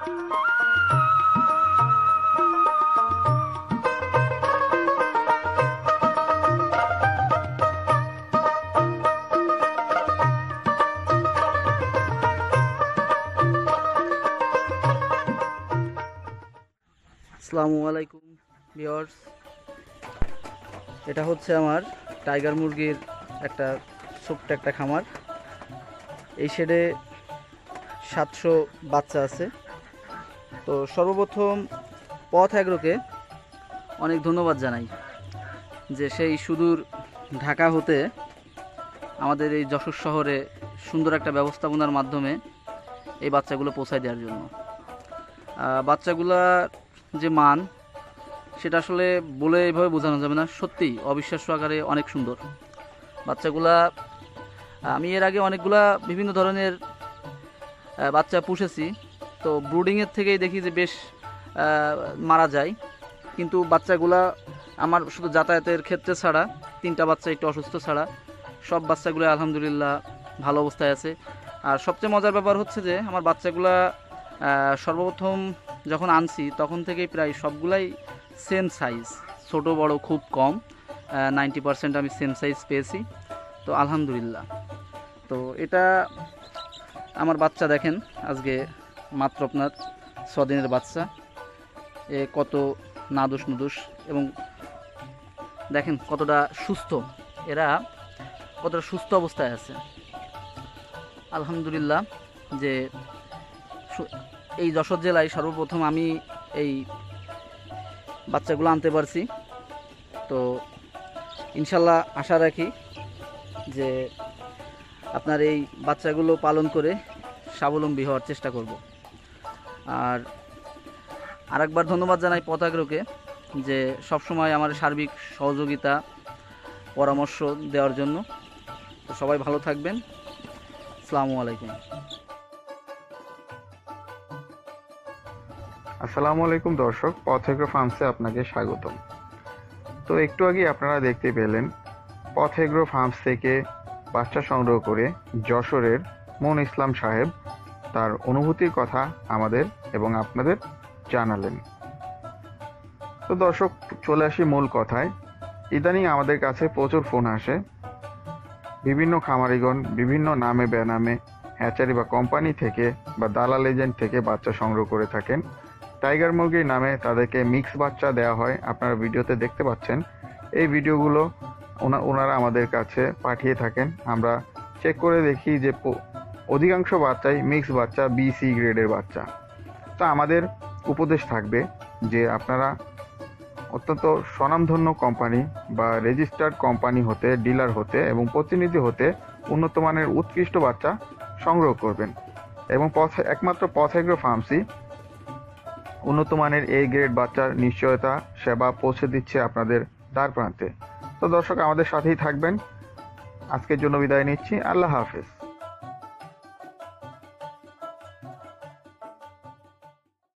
আসসালামু আলাইকুম ভিউয়ার্স, এটা হচ্ছে আমার টাইগার মুরগির একটা ছোট্ট একটা খামার। এই শেডে 700 বাচ্চা আছে। তো সর্বপ্রথম পথ এগ্রোকে অনেক ধন্যবাদ জানাই যে সেই সুদূর ঢাকা হতে আমাদের এই যশোর শহরে সুন্দর একটা ব্যবস্থাপনার মাধ্যমে এই বাচ্চাগুলো পৌঁছায় দেওয়ার জন্য। বাচ্চাগুলার যে মান সেটা আসলে বলে এইভাবে বোঝানো যাবে না, সত্যিই অবিশ্বাস্য আকারে অনেক সুন্দর বাচ্চাগুলা। আমি এর আগে অনেকগুলা বিভিন্ন ধরনের বাচ্চা পুষেছি, তো ব্রুডিংয়ের থেকেই দেখি যে বেশ মারা যায়, কিন্তু বাচ্চাগুলা আমার শুধু যাতায়াতের ক্ষেত্রে ছাড়া 3টা বাচ্চা একটু অসুস্থ ছাড়া সব বাচ্চাগুলো আলহামদুলিল্লাহ ভালো অবস্থায় আছে। আর সবচেয়ে মজার ব্যাপার হচ্ছে যে আমার বাচ্চাগুলা সর্বপ্রথম যখন আনছি তখন থেকেই প্রায় সবগুলাই সেম সাইজ, ছোট বড় খুব কম, 90% আমি সেম সাইজ পেয়েছি। তো আলহামদুলিল্লাহ। তো এটা আমার বাচ্চা দেখেন, আজকে মাত্র আপনার 6 দিনের বাচ্চা। এ কত নাদুস নুদুস এবং দেখেন কতটা সুস্থ, এরা কতটা সুস্থ অবস্থায় আছে আলহামদুলিল্লাহ। যে এই যশোর জেলায় সর্বপ্রথম আমি এই বাচ্চাগুলো আনতে পারছি। তো ইনশাল্লাহ আশা রাখি যে আপনার এই বাচ্চাগুলো পালন করে স্বাবলম্বী হওয়ার চেষ্টা করব। আর আরেকবার ধন্যবাদ জানাই পথ এগ্রোকে যে সবসময় আমার সার্বিক সহযোগিতা পরামর্শ দেওয়ার জন্য। তো সবাই ভালো থাকবেন। আসসালামু আলাইকুম। আসসালামু আলাইকুম দর্শক, পথ এগ্রো ফার্মসে আপনাকে স্বাগতম। তো একটু আগে আপনারা দেখতে পেলেন পথ এগ্রো ফার্মস থেকে বাচ্চা সংগ্রহ করে যশোরের মন ইসলাম সাহেব তার অনুভূতির কথা আমাদের এবং আপনাদের জানালেন। তো দর্শক, চলে আসি মূল কথায়। ইদানিং আমাদের কাছে প্রচুর ফোন আসে, বিভিন্ন খামারিগণ বিভিন্ন নামে বেনামে হ্যাচারি বা কোম্পানি থেকে বা দালাল এজেন্ট থেকে বাচ্চা সংগ্রহ করে থাকেন। টাইগার মুরগির নামে তাদেরকে মিক্স বাচ্চা দেওয়া হয়, আপনারা ভিডিওতে দেখতে পাচ্ছেন। এই ভিডিওগুলো ওনারা আমাদের কাছে পাঠিয়ে থাকেন। আমরা চেক করে দেখি যে অধিকাংশ বাচ্চাই মিক্স বাচ্চা, BC গ্রেডের বাচ্চা। তো আমাদের উপদেশ থাকবে যে আপনারা অত্যন্ত স্বনামধন্য কোম্পানি বা রেজিস্টার্ড কোম্পানি হতে, ডিলার হতে এবং প্রতিনিধি হতে উন্নত মানের উৎকৃষ্ট বাচ্চা সংগ্রহ করবেন। এবং একমাত্র পথ এগ্রো ফার্মসই উন্নত মানের A গ্রেড বাচ্চার নিশ্চয়তা সেবা পৌঁছে দিচ্ছে আপনাদের দ্বার প্রান্তে। তো দর্শক, আমাদের সাথেই থাকবেন। আজকের জন্য বিদায় নিচ্ছি। আল্লাহ হাফেজ।